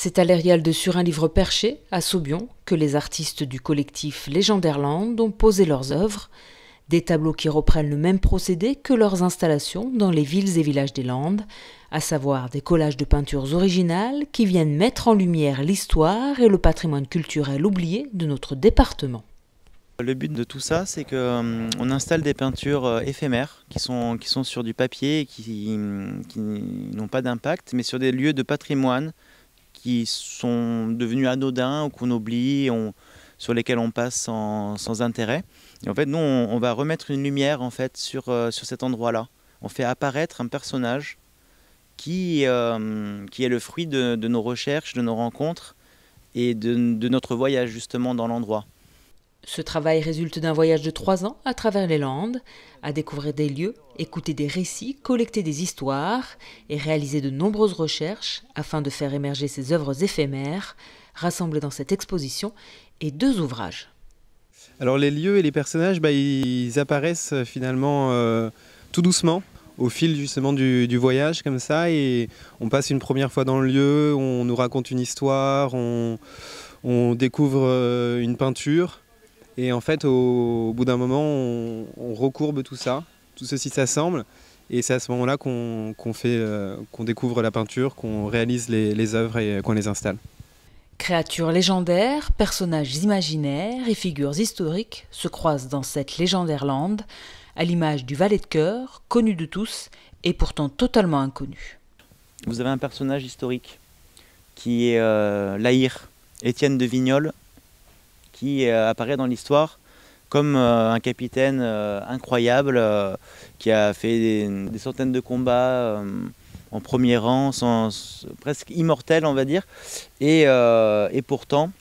C'est à l'Érial de Surin-Livre-Perché, à Saubion, que les artistes du collectif Légendaire-Land ont posé leurs œuvres, des tableaux qui reprennent le même procédé que leurs installations dans les villes et villages des Landes, à savoir des collages de peintures originales qui viennent mettre en lumière l'histoire et le patrimoine culturel oublié de notre département. Le but de tout ça, c'est qu'on installe des peintures éphémères qui sont sur du papier et qui n'ont pas d'impact, mais sur des lieux de patrimoine qui sont devenus anodins ou qu'on oublie, sur lesquels on passe sans intérêt. Et en fait, nous, on va remettre une lumière en fait, sur cet endroit-là. On fait apparaître un personnage qui est le fruit de nos recherches, de nos rencontres et de notre voyage justement dans l'endroit. Ce travail résulte d'un voyage de 3 ans à travers les Landes, à découvrir des lieux, écouter des récits, collecter des histoires et réaliser de nombreuses recherches afin de faire émerger ces œuvres éphémères, rassemblées dans cette exposition et 2 ouvrages. Alors les lieux et les personnages, ils apparaissent finalement tout doucement au fil justement du voyage comme ça, et on passe une première fois dans le lieu, on nous raconte une histoire, on découvre une peinture. Et en fait, au bout d'un moment, on recourbe tout ça, tout ceci s'assemble, et c'est à ce moment-là qu'on découvre la peinture, qu'on réalise les œuvres et qu'on les installe. Créatures légendaires, personnages imaginaires et figures historiques se croisent dans cette légendaire lande, à l'image du valet de cœur, connu de tous et pourtant totalement inconnu. Vous avez un personnage historique qui est Lahire, Étienne de Vignoles, qui apparaît dans l'histoire comme un capitaine incroyable qui a fait des centaines de combats en premier rang, presque immortel on va dire, et pourtant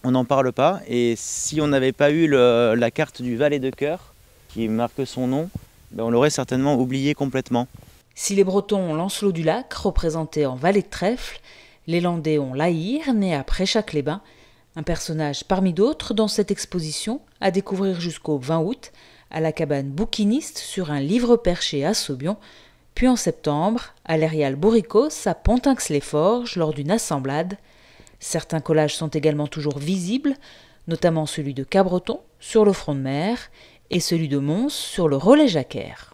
on n'en parle pas. Et si on n'avait pas eu la carte du valet de cœur qui marque son nom, on l'aurait certainement oublié complètement. Si les Bretons ont Lancelot du Lac, représenté en valet de trèfle, les Landais ont Lahire, né à Préchac-les-Bains, un personnage parmi d'autres dans cette exposition à découvrir jusqu'au 20 août à la cabane bouquiniste sur un livre-perché à Saubion, puis en septembre à l'Érial Boricos à Pontinx-les-Forges lors d'une assemblade. Certains collages sont également toujours visibles, notamment celui de Cabreton sur le front de mer et celui de Mons sur le relais Jacquère.